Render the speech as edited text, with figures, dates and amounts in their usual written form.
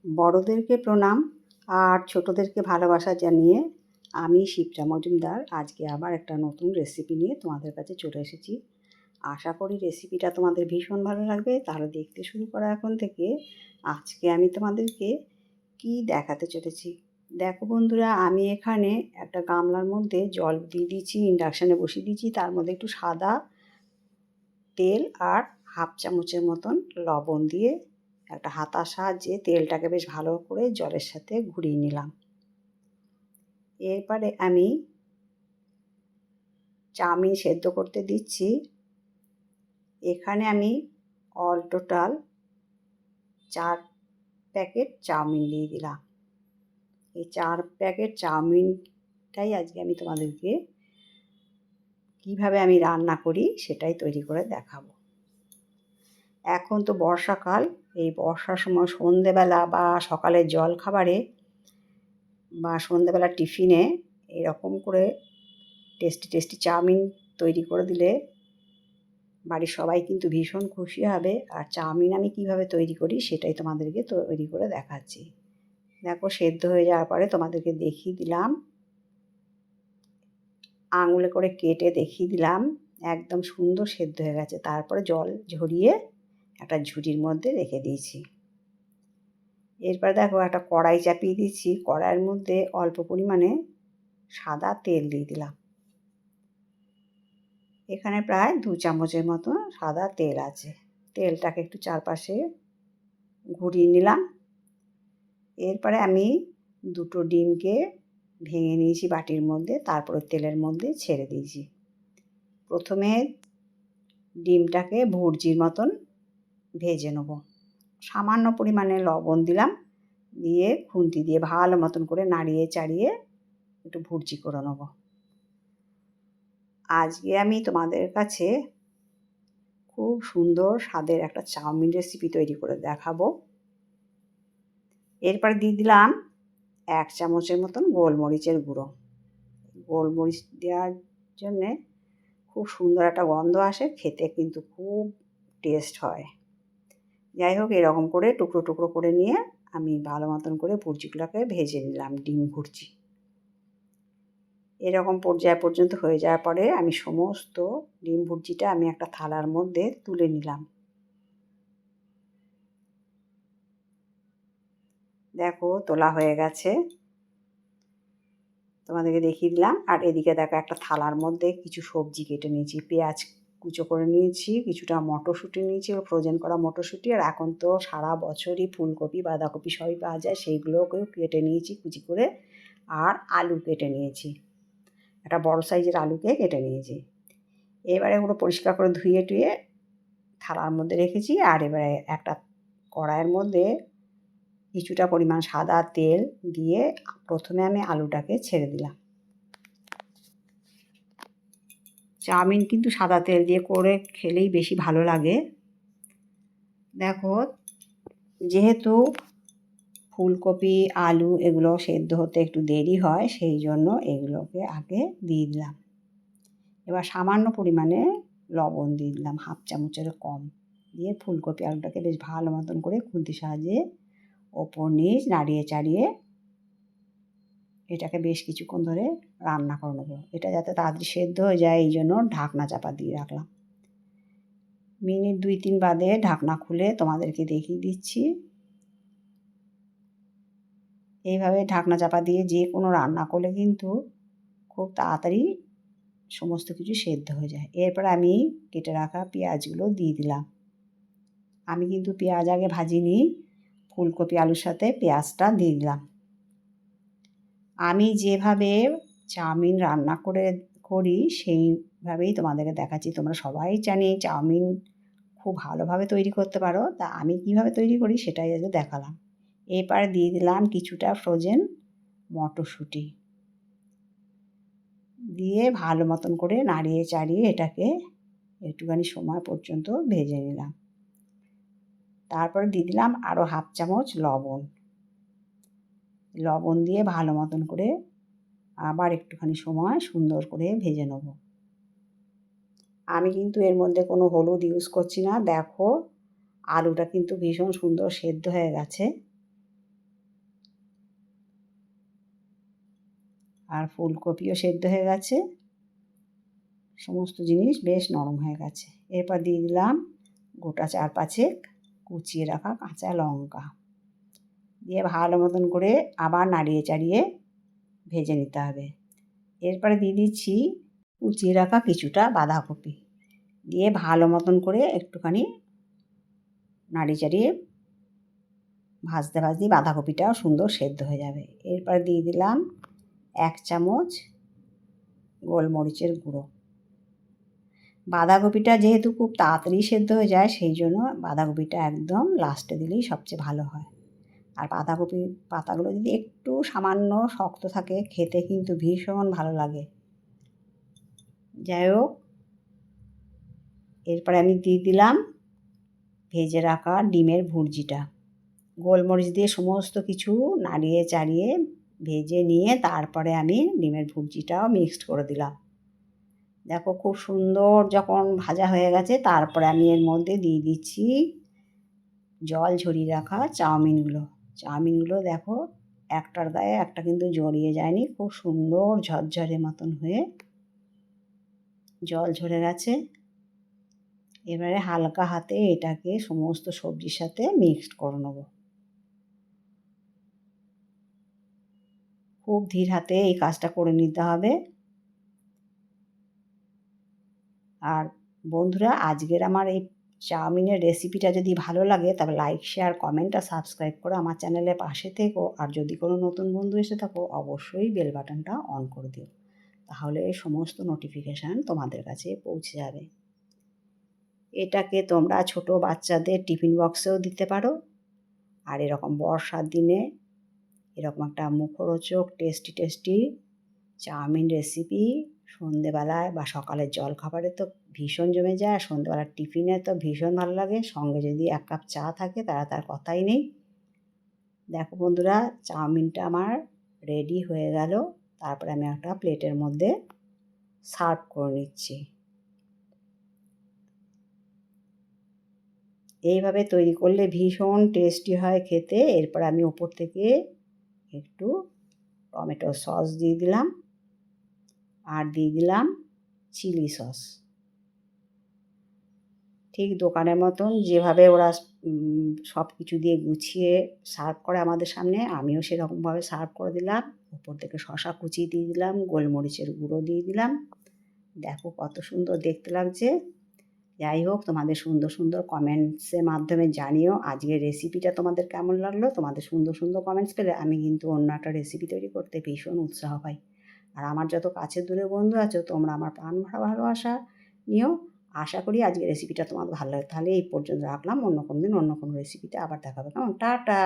বড়দেরকে প্রণাম আর ছোটদেরকে ভালোবাসা জানিয়ে আমি শিপ্রা মজুমদার আজকে আবার একটা নতুন রেসিপি নিয়ে তোমাদের কাছে চলে এসেছি। আশা করি রেসিপিটা তোমাদের ভীষণ ভালো লাগবে। তাহলে দেখতে শুরু করা এখন থেকে। আজকে আমি তোমাদেরকে কি দেখাতে চলেছি দেখো বন্ধুরা, আমি এখানে একটা গামলার মধ্যে জল দিয়ে দিয়েছি, ইন্ডাকশানে বসিয়ে দিয়েছি। তার মধ্যে একটু সাদা তেল আর হাফ চামচের মতন লবণ দিয়ে একটা হাতার সাহায্যে তেলটাকে বেশ ভালো করে জলের সাথে ঘুরিয়ে নিলাম। এরপরে আমি চাউমিন সেদ্ধ করতে দিচ্ছি। এখানে আমি অল টোটাল 4 প্যাকেট চাউমিন দিয়ে দিলাম। এই 4 প্যাকেট চাউমিনটাই আজকে আমি তোমাদেরকে কিভাবে আমি রান্না করি সেটাই তৈরি করে দেখাবো। এখন তো বর্ষাকাল, এই বর্ষার সময় সন্ধেবেলা বা সকালের জলখাবারে বা সন্ধেবেলা টিফিনে এরকম করে টেস্টি চাউমিন তৈরি করে দিলে বাড়ির সবাই কিন্তু ভীষণ খুশি হবে। আর চাউমিন আমি কিভাবে তৈরি করি সেটাই তোমাদেরকে তৈরি করে দেখাচ্ছি। দেখো, সেদ্ধ হয়ে যাওয়ার পরে তোমাদেরকে দেখিয়ে দিলাম, আঙুলে করে কেটে দেখিয়ে দিলাম, একদম সুন্দর সেদ্ধ হয়ে গেছে। তারপরে জল ঝরিয়ে একটা ঝুড়ির মধ্যে রেখে দিয়েছি। এরপর দেখো, একটা কড়াই চাপিয়ে দিয়েছি। কড়াইয়ের মধ্যে অল্প পরিমাণে সাদা তেল দিয়ে দিলাম। এখানে প্রায় 2 চামচের মতো সাদা তেল আছে। তেলটাকে একটু চারপাশে ঘুরিয়ে নিলাম। এরপরে আমি 2টো ডিমকে ভেঙে নিয়েছি বাটির মধ্যে, তারপরে তেলের মধ্যে ছেড়ে দিয়েছি। প্রথমে ডিমটাকে ভুর্জির মতন ভেজে নেব। সামান্য পরিমাণে লবণ দিলাম, দিয়ে খুন্তি দিয়ে ভালো মতন করে নাড়িয়ে চাড়িয়ে একটু ভুর্জি করে নেব। আজকে আমি তোমাদের কাছে খুব সুন্দর স্বাদের একটা চাউমিন রেসিপি তৈরি করে দেখাবো। এরপর দিয়ে দিলাম 1 চামচের মতন গোলমরিচের গুঁড়ো। গোলমরিচ দেওয়ার জন্যে খুব সুন্দর একটা গন্ধ আসে, খেতে কিন্তু খুব টেস্ট হয়। যাই হোক, এরকম করে টুকরো টুকরো করে নিয়ে আমি ভালো মতন করে ভুর্জিগুলোকে ভেজে নিলাম, ডিম ভুর্জি। এরকম পর্যায় পর্যন্ত হয়ে যাওয়ার পরে আমি সমস্ত ডিম ভুর্জিটা আমি একটা থালার মধ্যে তুলে নিলাম। দেখো, তোলা হয়ে গেছে, তোমাদেরকে দেখিয়ে দিলাম। আর এদিকে দেখো, একটা থালার মধ্যে কিছু সবজি কেটে নিয়েছি। পেঁয়াজ কুচো করে নিয়েছি, কিছুটা মটরশুঁটি নিয়েছি, ফ্রোজেন করা মটরশুঁটি। আর এখন তো সারা বছরই ফুলকপি বাঁধাকপি সবই পাওয়া যায়, সেইগুলোকেও কেটে নিয়েছি কুচি করে। আর আলু কেটে নিয়েছি, একটা বড় সাইজের আলুকে কেটে নিয়েছি। এবারে ওগুলো পরিষ্কার করে ধুয়ে টুয়ে থালার মধ্যে রেখেছি। আর এবারে একটা কড়াইয়ের মধ্যে কিছুটা পরিমাণ সাদা তেল দিয়ে প্রথমে আমি আলুটাকে ছেড়ে দিলাম। চাউমিন কিন্তু সাদা তেল দিয়ে করে খেলেই বেশি ভালো লাগে। দেখো, যেহেতু ফুলকপি আলু এগুলো সেদ্ধ হতে একটু দেরি হয়, সেই জন্য এগুলোকে আগে দিয়ে দিলাম। এবার সামান্য পরিমাণে লবণ দিয়ে দিলাম, হাফ চামচের কম, দিয়ে ফুলকপি আলুটাকে বেশ ভালো মতন করে খুন্তির সাহায্যে ওপর নিচ নাড়িয়ে চাড়িয়ে এটাকে বেশ কিছুক্ষণ ধরে রান্না করে নেবো। এটা যাতে তাড়াতাড়ি সেদ্ধ হয়ে যায়, এই জন্য ঢাকনা চাপা দিয়ে রাখলাম। মিনিট 2-3 বাদে ঢাকনা খুলে তোমাদেরকে দেখিয়ে দিচ্ছি। এইভাবে ঢাকনা চাপা দিয়ে যে কোনো রান্না করলে কিন্তু খুব তাড়াতাড়ি সমস্ত কিছু সেদ্ধ হয়ে যায়। এরপর আমি কেটে রাখা পেঁয়াজগুলো দিয়ে দিলাম। আমি কিন্তু পেঁয়াজ আগে ভাজিনি, ফুলকপি আলুর সাথে পেঁয়াজটা দিয়ে দিলাম। আমি যেভাবে চাউমিন রান্না করি সেইভাবেই তোমাদেরকে দেখাচ্ছি। তোমরা সবাই জানি চাউমিন খুব ভালোভাবে তৈরি করতে পারো, তা আমি কিভাবে তৈরি করি সেটাই আজকে দেখালাম। এরপরে দিয়ে দিলাম কিছুটা ফ্রোজেন মটরশুঁটি, দিয়ে ভালো মতন করে নাড়িয়ে চাড়িয়ে এটাকে একটুখানি সময় পর্যন্ত ভেজে নিলাম। তারপরে দিয়ে দিলাম আরও হাফ চামচ লবণ দিয়ে ভালো মতন করে আবার একটুখানি সময় সুন্দর করে ভেজে নেব। আমি কিন্তু এর মধ্যে কোনো হলুদ ইউজ করছি না। দেখো, আলুটা কিন্তু ভীষণ সুন্দর সেদ্ধ হয়ে গেছে। আর ফুলকপিও সেদ্ধ হয়ে গেছে, সমস্ত জিনিস বেশ নরম হয়ে গেছে। এরপর দিয়ে দিলাম গোটা 4-5 কুচিয়ে রাখা কাঁচা লঙ্কা, দিয়ে ভালো মতন করে আবার নাড়িয়ে চাড়িয়ে ভেজে নিতে হবে। এরপরে দিয়ে দিচ্ছি কুচিয়ে রাখা কিছুটা বাঁধাকপি, দিয়ে ভালো মতন করে একটুখানি নাড়িয়ে চাড়িয়ে ভাজতে ভাজতে বাঁধাকপিটাও সুন্দর সেদ্ধ হয়ে যাবে। এরপর দিয়ে দিলাম 1 চামচ গোলমরিচের গুঁড়ো। বাঁধাকপিটা যেহেতু খুব তাড়াতাড়ি সেদ্ধ হয়ে যায়, সেই জন্য বাঁধাকপিটা একদম লাস্টে দিলেই সবচেয়ে ভালো হয়। আর বাঁধাকপির পাতাগুলো যদি একটু সামান্য শক্ত থাকে, খেতে কিন্তু ভীষণ ভালো লাগে। যাই হোক, এরপরে আমি দিয়ে দিলাম ভেজে রাখা ডিমের ভুর্জিটা। গোলমরিচ দিয়ে সমস্ত কিছু নাড়িয়ে চাড়িয়ে ভেজে নিয়ে তারপরে আমি ডিমের ভুর্জিটাও মিক্সড করে দিলাম। দেখো খুব সুন্দর যখন ভাজা হয়ে গেছে, তারপরে আমি এর মধ্যে দিয়ে দিচ্ছি জল ঝরিয়ে রাখা চাউমিনগুলো দেখো একটার গায়ে একটা কিন্তু জড়িয়ে যায়নি, খুব সুন্দর ঝরঝরে মতন হয়ে জল ঝরে গেছে। এবারে হালকা হাতে এটাকে সমস্ত সবজির সাথে মিক্সড করে নেব। খুব ধীর হাতে এই কাজটা করে নিতে হবে। আর বন্ধুরা, আজকের আমার এই চাউমিনের রেসিপিটা যদি ভালো লাগে তবে লাইক, শেয়ার, কমেন্ট আর সাবস্ক্রাইব করে আমার চ্যানেলের পাশে থেকো। আর যদি কোনো নতুন বন্ধু এসে থাকো অবশ্যই বেল বাটনটা অন করে দিও, তাহলে এই সমস্ত নোটিফিকেশান তোমাদের কাছে পৌঁছে যাবে। এটাকে তোমরা ছোট বাচ্চাদের টিফিন বক্সেও দিতে পারো। আর এরকম বর্ষার দিনে এরকম একটা মুখরোচক টেস্টি চাউমিন রেসিপি সন্ধেবেলায় বা সকালের জলখাবারে তো ভীষণ জমে যায়, আর সন্ধেবেলার টিফিনে তো ভীষণ ভালো লাগে। সঙ্গে যদি 1 কাপ চা থাকে তার কথাই নেই। দেখো বন্ধুরা, চাউমিনটা আমার রেডি হয়ে গেল। তারপরে আমি একটা প্লেটের মধ্যে সার্ভ করে নিচ্ছি। এইভাবে তৈরি করলে ভীষণ টেস্টি হয় খেতে। এরপর আমি ওপর থেকে একটু টমেটো সস দিয়ে দিলাম, আর দিয়ে দিলাম চিলি সস। ঠিক দোকানের মতন যেভাবে ওরা সব কিছু দিয়ে গুছিয়ে সার্ভ করে আমাদের সামনে, আমিও সেরকমভাবে সার্ভ করে দিলাম। ওপর থেকে শসা কুচি দিয়ে দিলাম, গোলমরিচের গুঁড়ো দিয়ে দিলাম। দেখো কত সুন্দর দেখতে লাগছে। যাই হোক, তোমাদের সুন্দর কমেন্টসের মাধ্যমে জানিও আজকের রেসিপিটা তোমাদের কেমন লাগলো। তোমাদের সুন্দর কমেন্টস পেলে আমি কিন্তু অন্য একটা রেসিপি তৈরি করতে ভীষণ উৎসাহ পাই। আর আমার যত কাছের দূরের বন্ধু আছো, তোমরা আমার প্রাণ ভরা ভালোবাসা নিও। আশা করি আজকের রেসিপিটা তোমাদের ভালো লাগে। তাহলে এই পর্যন্ত রাখলাম, অন্য কোনো দিন অন্য কোনো রেসিপিতে আবার দেখা হবে। কেমন? টাটা।